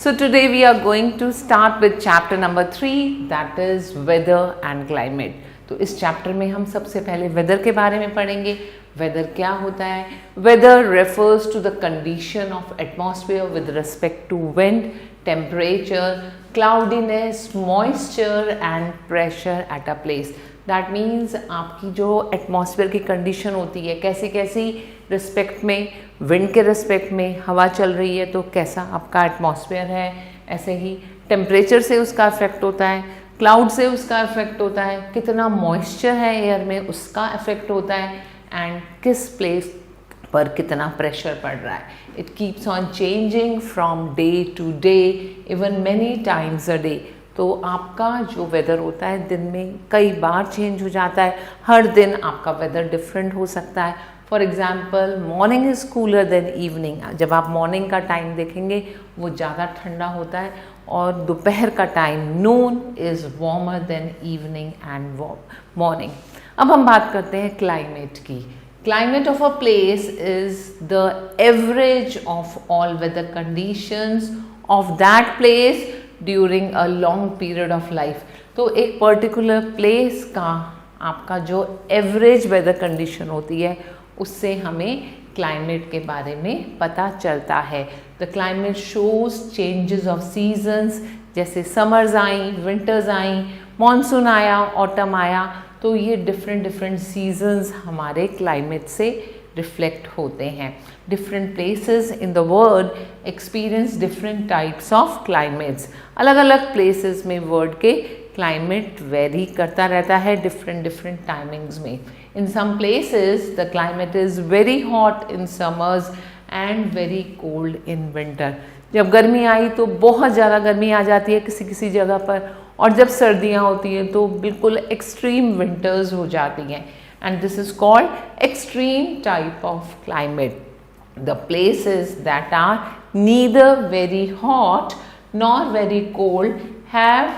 So today we are going to start with chapter number 3, that is weather and climate. तो इस chapter में हम सबसे पहले वेदर के बारे में पढ़ेंगे. वेदर क्या होता है? Weather refers to the condition of atmosphere with respect to wind, temperature, cloudiness, moisture and pressure at a place. That means आपकी जो एटमॉस्फेयर की कंडीशन होती है, कैसी कैसी रिस्पेक्ट में, विंड के रिस्पेक्ट में हवा चल रही है तो कैसा आपका एटमॉस्फेयर है, ऐसे ही टेम्परेचर से उसका इफेक्ट होता है, क्लाउड से उसका इफेक्ट होता है, कितना मॉइस्चर है एयर में उसका इफेक्ट होता है, एंड किस प्लेस पर कितना प्रेशर पड़ रहा है. It keeps on changing from day to day, even many times a day. तो आपका जो वेदर होता है दिन में कई बार चेंज हो जाता है. हर दिन आपका वेदर डिफरेंट हो सकता है. For example morning is cooler than evening. जब आप मॉर्निंग का टाइम देखेंगे वो ज़्यादा ठंडा होता है, और दोपहर का time noon is warmer than evening and morning. अब हम बात करते हैं क्लाइमेट की. Climate of a place is the average of all weather conditions of that place during a long period of life. तो एक पर्टिकुलर प्लेस का आपका जो एवरेज वेदर कंडीशन होती है उससे हमें क्लाइमेट के बारे में पता चलता है. The climate shows changes of seasons, जैसे समर्स आई, विंटर्स आई, मॉनसून आया, ऑटम आया, तो ये डिफरेंट सीजन्स हमारे क्लाइमेट से रिफ्लेक्ट होते हैं. Different places in the world experience different types of climates. अलग अलग प्लेसेस में वर्ल्ड के क्लाइमेट वेरी करता रहता है डिफरेंट टाइमिंग्स में. In some places the climate is very hot in summers and very cold in winter. जब गर्मी आई तो बहुत ज़्यादा गर्मी आ जाती है किसी जगह पर, और जब सर्दियाँ होती हैं तो बिल्कुल एक्सट्रीम विंटर्स हो जाती हैं. And this is called extreme type of climate. The places that are neither very hot nor very cold have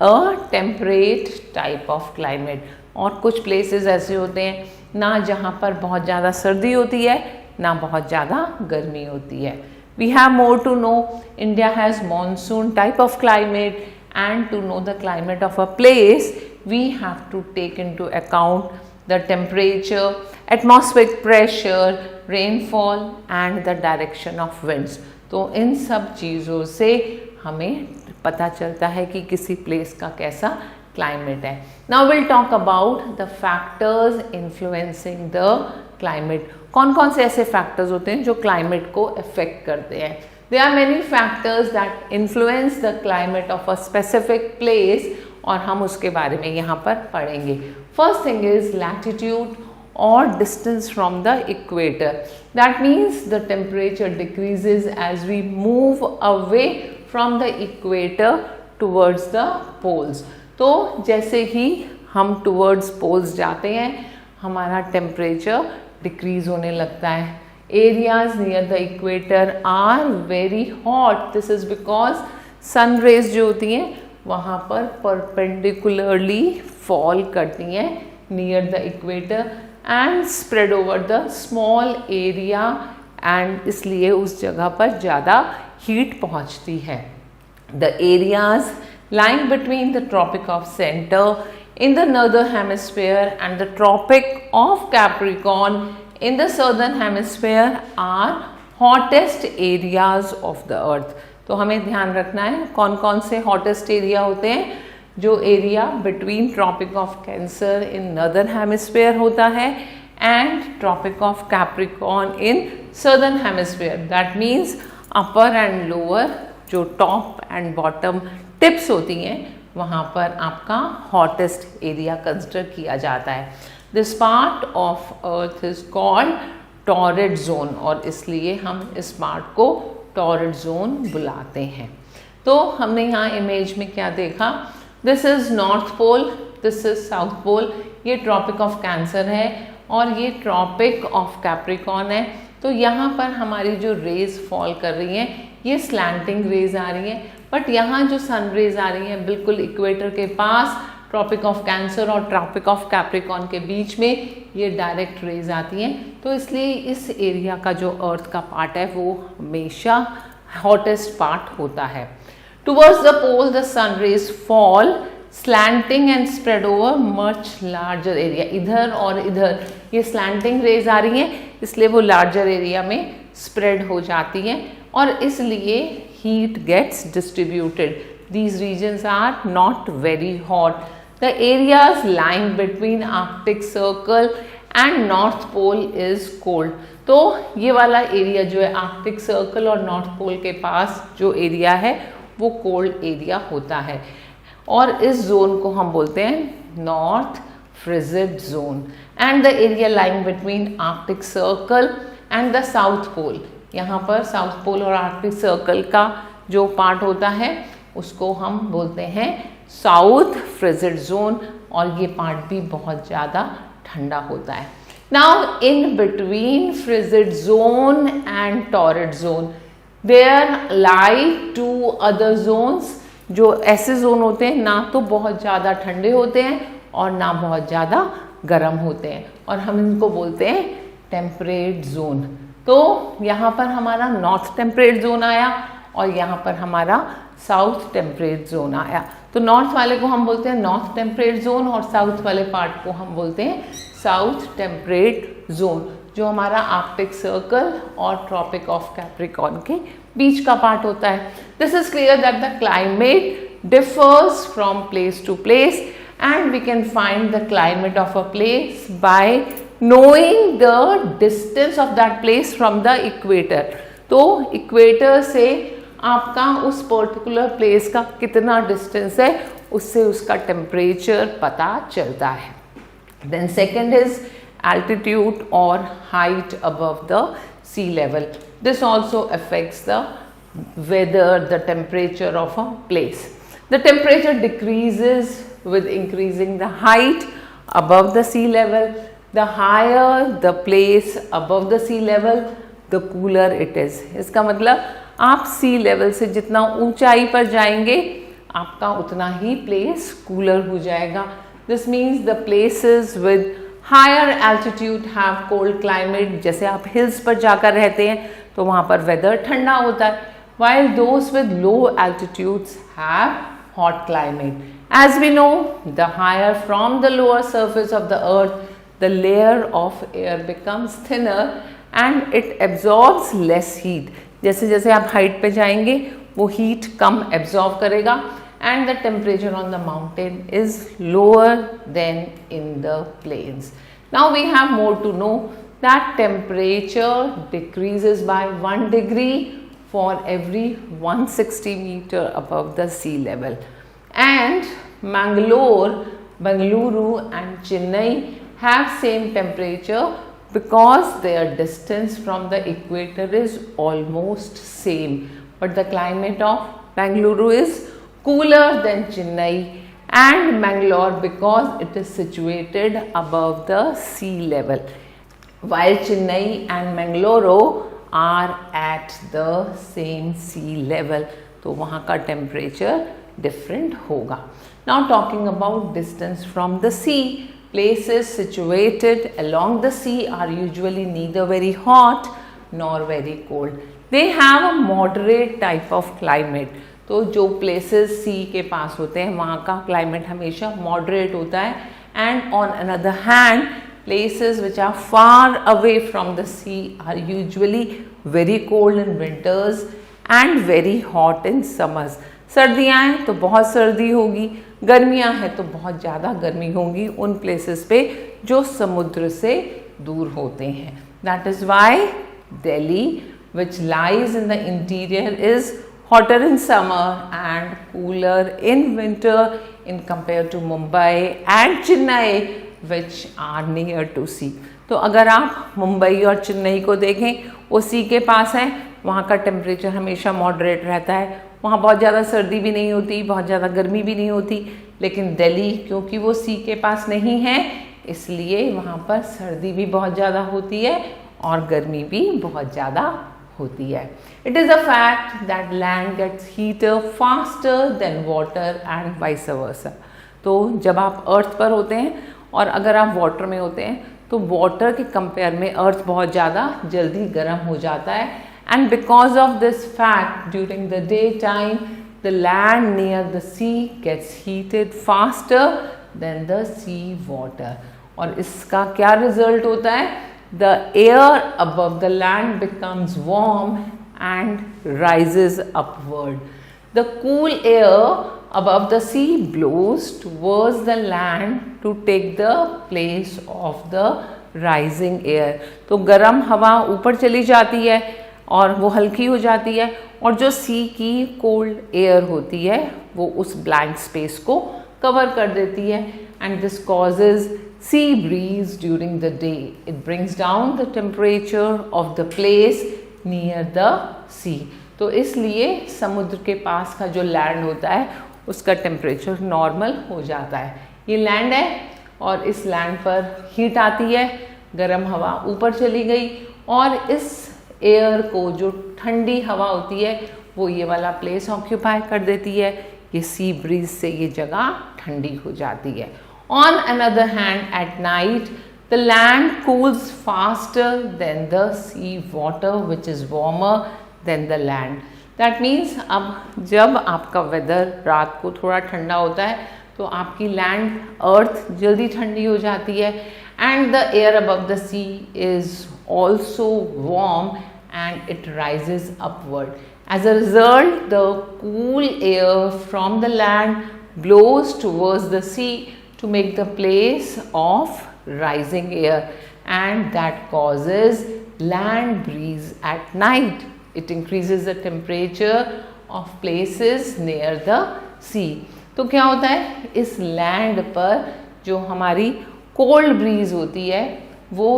a temperate type of climate. और कुछ places ऐसे होते हैं ना जहाँ पर बहुत ज़्यादा सर्दी होती है ना बहुत ज़्यादा गर्मी होती है. We have more to know. India has monsoon type of climate, and to know the climate of a place we have to take into account the temperature, atmospheric pressure, rainfall and the direction of winds. तो इन सब चीज़ों से हमें पता चलता है कि किसी प्लेस का कैसा क्लाइमेट है. Now we'll talk about the factors influencing the climate. कौन कौन से ऐसे फैक्टर्स होते हैं जो क्लाइमेट को अफेक्ट करते हैं. There are many factors that influence the climate of a specific place, और हम उसके बारे में यहाँ पर पढ़ेंगे. First thing is latitude or distance from the equator. That means the temperature decreases as we move away from the equator towards the poles. तो जैसे ही हम towards poles जाते हैं हमारा temperature decrease होने लगता है. Areas near the equator are very hot. This is because sun rays जो होती हैं वहाँ पर परपेंडिकुलरली फॉल करती हैं near the equator and spread over the small area, and इसलिए उस जगह पर ज़्यादा हीट पहुँचती है. The areas lying between the Tropic of Center in the northern hemisphere and the Tropic of Capricorn in the southern hemisphere are hottest areas of the earth. तो हमें ध्यान रखना है कौन कौन से हॉटेस्ट एरिया होते हैं. जो area between tropic of Cancer in northern hemisphere होता है and tropic of Capricorn in southern hemisphere. That means upper and lower, जो टॉप एंड बॉटम टिप्स होती हैं वहाँ पर आपका हॉटेस्ट एरिया कंसिडर किया जाता है. This part of earth is called torrid zone, और इसलिए हम इस पार्ट को टॉरिड जोन बुलाते हैं. तो हमने यहाँ इमेज में क्या देखा. This is north pole, this is south pole. ये ट्रॉपिक ऑफ कैंसर है और ये ट्रॉपिक ऑफ कैप्रिकॉर्न है. तो यहाँ पर हमारी जो रेज फॉल कर रही हैं ये स्लैंटिंग रेज आ रही हैं, बट यहाँ जो सन रेज आ रही हैं बिल्कुल इक्वेटर के पास ट्रॉपिक ऑफ कैंसर और ट्रॉपिक ऑफ कैप्रिकॉर्न के बीच में ये डायरेक्ट रेज आती हैं. तो इसलिए इस एरिया का जो अर्थ का पार्ट है वो हमेशा हॉटेस्ट पार्ट होता है। Towards the pole the sun rays fall slanting and spread over much larger area. इधर और इधर ये स्लैंटिंग रेज आ रही हैं, इसलिए वो लार्जर एरिया में स्प्रेड हो जाती हैं और इसलिए heat gets distributed. These regions are not very hot. The areas lying between Arctic Circle and North Pole is cold. तो ये वाला एरिया जो है आर्कटिक सर्कल और नॉर्थ पोल के पास जो एरिया है वो कोल्ड एरिया होता है और इस जोन को हम बोलते हैं north frigid zone. And the area lying between Arctic circle and the south pole, यहाँ पर साउथ पोल और आर्कटिक सर्कल का जो पार्ट होता है उसको हम बोलते हैं साउथ फ्रिजिड जोन और ये पार्ट भी बहुत ज़्यादा ठंडा होता है। Now in between frigid zone and torrid zone there lie two other zones, जो ऐसे जोन होते हैं ना तो बहुत ज़्यादा ठंडे होते हैं और ना बहुत ज़्यादा गर्म होते हैं और हम इनको बोलते हैं टेम्परेट जोन। तो यहाँ पर हमारा नॉर्थ टेम्परेट जोन आया और यहाँ पर हमारा साउथ टेम्परेट जोन आया। तो नॉर्थ वाले को हम बोलते हैं नॉर्थ टेम्परेट जोन और साउथ वाले पार्ट को हम बोलते हैं साउथ टेम्परेट जोन, जो हमारा आर्कटिक सर्कल और ट्रॉपिक ऑफ कैप्रिकॉर्न के बीच का पार्ट होता है। This is clear that the climate differs from place to place and we can find the climate of a place by knowing the distance of that place from the equator. तो equator से आपका उस particular place का कितना distance है उससे उसका temperature पता चलता है। देन सेकेंड इज एल्टीट्यूड और height above the sea level. This also affects the weather, the temperature of a place. The temperature decreases with increasing the height above the sea level. The higher the place above the sea level, the cooler it is. इसका मतलब आप सी level से जितना ऊंचाई पर जाएंगे आपका उतना ही प्लेस कूलर हो जाएगा। This means the places with higher altitude have cold climate. जैसे आप हिल्स पर जाकर रहते हैं तो वहाँ पर वेदर ठंडा होता है, while those with low altitudes have hot climate. As we know, the higher from the lower surface of the earth, the layer of air becomes thinner and it absorbs less heat. जैसे जैसे आप height पे जाएंगे वो heat कम absorb करेगा and the temperature on the mountain is lower than in the plains. Now we have more to know that temperature decreases by 1 degree for every 160 meter above the sea level. And Mangalore, Bengaluru and Chennai have same temperature because their distance from the equator is almost same. But the climate of Bengaluru is cooler than Chennai and Mangalore because it is situated above the sea level. While Chennai and Mangalore are at the same sea level. तो वहाँ का temperature different होगा. Now talking about distance from the sea, places situated along the sea are usually neither very hot nor very cold. They have a moderate type of climate. तो जो places sea के पास होते हैं वहाँ का climate हमेशा moderate होता है and on another hand places which are far away from the sea are usually very cold in winters and very hot in summers. सर्दियाँ हैं तो बहुत सर्दी होगी, गर्मियाँ हैं तो बहुत ज़्यादा गर्मी होगी उन प्लेसेस पे जो समुद्र से दूर होते हैं। That is why Delhi which lies in the interior is hotter in summer and cooler in winter in compared to Mumbai and Chennai which are near to sea. तो अगर आप मुंबई और चेन्नई को देखें वो सी के पास हैं, वहाँ का टेम्परेचर हमेशा मॉडरेट रहता है, वहाँ बहुत ज़्यादा सर्दी भी नहीं होती, बहुत ज़्यादा गर्मी भी नहीं होती। लेकिन दिल्ली क्योंकि वो सी के पास नहीं है इसलिए वहाँ पर सर्दी भी बहुत ज़्यादा होती है और गर्मी भी बहुत ज़्यादा होती है। It is a fact that land gets heater faster than water and vice versa. तो जब आप अर्थ पर होते हैं और अगर आप वाटर में होते हैं तो वाटर के कंपेयर में अर्थ बहुत ज़्यादा जल्दी गर्म हो जाता है and because of this fact during the daytime the land near the sea gets heated faster than the sea water. और इसका क्या रिजल्ट होता है? The air above the land becomes warm and rises upward. The cool air above the sea blows towards the land to take the place of the rising air. तो गर्म हवा ऊपर चली जाती है और वो हल्की हो जाती है, और जो सी की कोल्ड एयर होती है वो उस ब्लैंक स्पेस को कवर कर देती है. And this causes sea breeze during the day. It brings down the temperature of the place near the sea. तो इसलिए समुद्र के पास का जो लैंड होता है उसका टेम्परेचर नॉर्मल हो जाता है. ये लैंड है और इस लैंड पर हीट आती है, गर्म हवा ऊपर चली गई और इस एयर को जो ठंडी हवा होती है वो ये वाला प्लेस ऑक्यूपाई कर देती है. ये सी ब्रीज से ये जगह ठंडी हो जाती है. On another hand, at night, the land cools faster than the sea water, which is warmer than the land. That means अब जब आपका वेदर रात को थोड़ा ठंडा होता है तो आपकी लैंड अर्थ जल्दी ठंडी हो जाती है, and the air above the sea is also warm and it rises upward. As a result, the cool air from the land blows towards the sea to make the place of rising air, and that causes land breeze at night. It increases the temperature of places near the sea. तो क्या होता है, इस land पर जो हमारी cold bridge होती है वो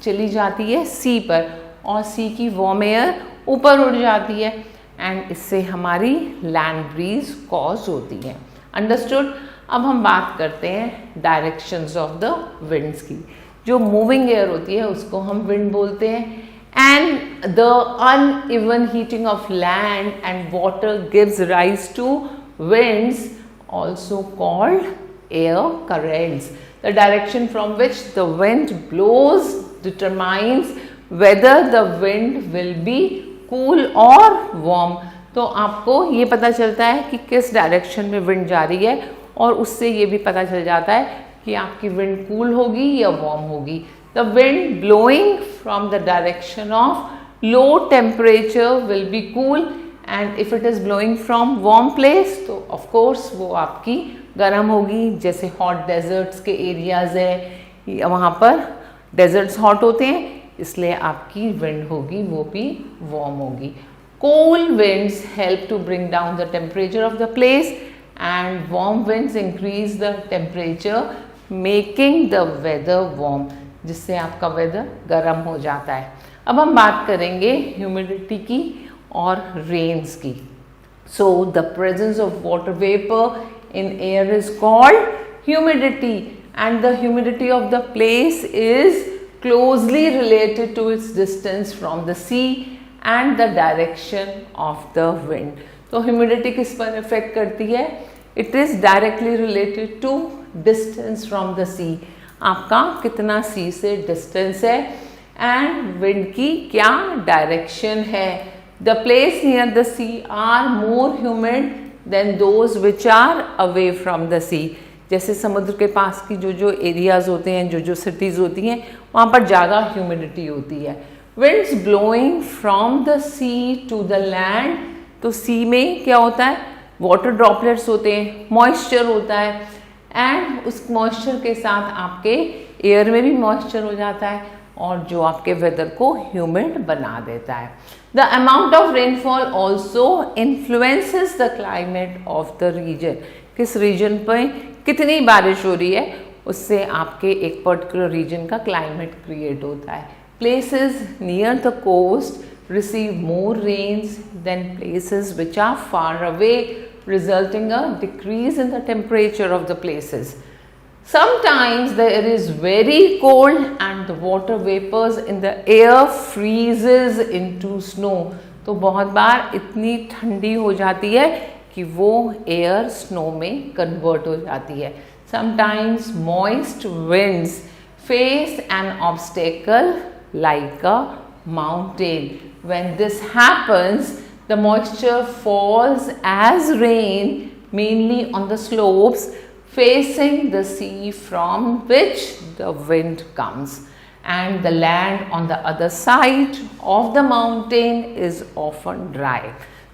चली जाती है सी पर और सी की वार्म एयर ऊपर उड़ जाती है, एंड इससे हमारी लैंड ब्रीज कॉज होती है. अंडरस्टूड. अब हम बात करते हैं डायरेक्शंस ऑफ द विंड्स की. जो मूविंग एयर होती है उसको हम विंड बोलते हैं, and the uneven heating of land and water gives rise to winds also called air currents. The direction from which the wind blows determines whether the wind will be cool or warm. तो आपको ये पता चलता है कि किस direction में wind जा रही है और उससे ये भी पता चल जाता है कि आपकी विंड कूल होगी या वार्म होगी. The wind blowing from the direction of low temperature will be cool, and if it is blowing from warm place तो ऑफ कोर्स वो आपकी गर्म होगी. जैसे हॉट डेजर्ट्स के एरियाज है, वहाँ पर डेजर्ट्स हॉट होते हैं इसलिए आपकी विंड होगी वो भी वार्म होगी. Cold winds help to bring down the temperature of the place, and warm winds increase the temperature, making the weather warm, जिससे आपका वेदर गर्म हो जाता है. अब हम बात करेंगे ह्यूमिडिटी की और रेन्स की. So the presence of water vapor in air is called humidity, and the humidity of the place is closely related to its distance from the sea and the direction of the wind. तो humidity किस पर effect करती है? It is directly related to distance from the sea. आपका कितना सी से distance है and wind की क्या डायरेक्शन है. The place near the sea are more humid than those which are away from the sea. जैसे समुद्र के पास की जो एरियाज होते हैं, जो सिटीज़ होती हैं, वहाँ पर ज़्यादा ह्यूमिडिटी होती है. Winds blowing from the sea to the land, तो सी में क्या होता है, वाटर ड्रॉपलेट्स होते हैं, मॉइस्चर होता है, एंड उस मॉइस्चर के साथ आपके एयर में भी मॉइस्चर हो जाता है और जो आपके वेदर को ह्यूमिड बना देता है. The amount of rainfall also influences the climate of the region. किस रीजन पर कितनी बारिश हो रही है उससे आपके एक पर्टिकुलर रीजन का क्लाइमेट क्रिएट होता है. Places near the coast receive more rains than places which are far away, resulting a decrease in the temperature of the places. Sometimes the air is very cold and the water vapors in the air freezes into snow. तो बहुत बार इतनी ठंडी हो जाती है कि वो air snow में कन्वर्ट हो जाती है. Sometimes moist winds face an obstacle like a mountain. When this happens, the moisture falls as rain mainly on the slopes facing the sea from which the wind comes, and the land on the other side of the mountain is often dry.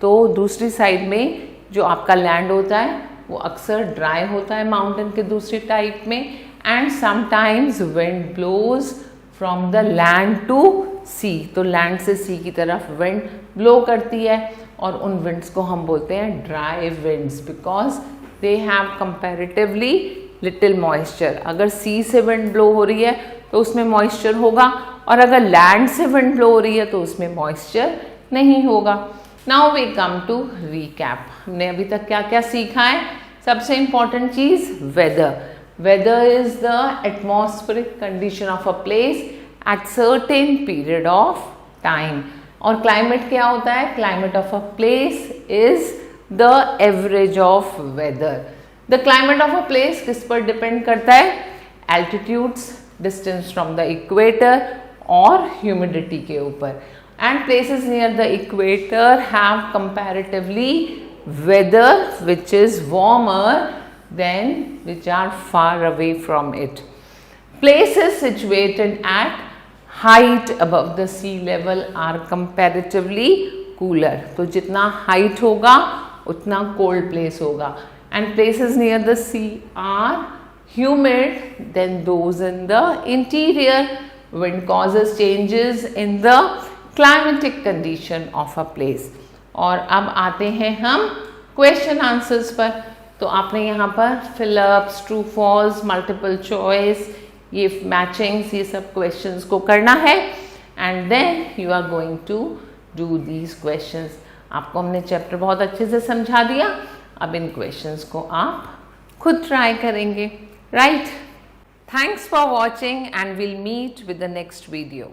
तो दूसरी side में जो आपका land होता है वो अक्सर dry होता है माउंटेन के दूसरी टाइप में, and sometimes wind blows from the land to sea. तो लैंड से सी की तरफ विंड ब्लो करती है और उन विंड्स को हम बोलते हैं dry winds because they have comparatively little moisture. अगर सी से विंड ब्लो हो रही है तो उसमें मॉइस्चर होगा, और अगर लैंड से विंड ब्लो हो रही है तो उसमें मॉइस्चर नहीं होगा. Now we come to recap. हमने अभी तक क्या क्या सीखा है. सबसे इंपॉर्टेंट चीज weather. Weather is the atmospheric condition of a place at certain period of time. और क्लाइमेट क्या होता है. Climate of a place is the average of weather. The climate of a place किस पर डिपेंड करता है. Altitudes, distance from the equator और humidity के ऊपर. And places near the equator have comparatively weather which is warmer than which are far away from it. Places situated at height above the sea level are comparatively cooler. तो जितना height होगा उतना cold place होगा. And places near the sea are humid than those in the interior. Wind causes changes in the climatic condition of a place. और अब आते हैं हम क्वेश्चन आंसर्स पर. तो आपने यहाँ पर fill ups, true false, multiple choice, ये मैचिंग्स, ये सब क्वेश्चंस को करना है and then you are going to do these questions. आपको हमने चैप्टर बहुत अच्छे से समझा दिया. अब इन क्वेश्चंस को आप खुद ट्राई करेंगे. Right. Thanks for watching and will meet with the next video.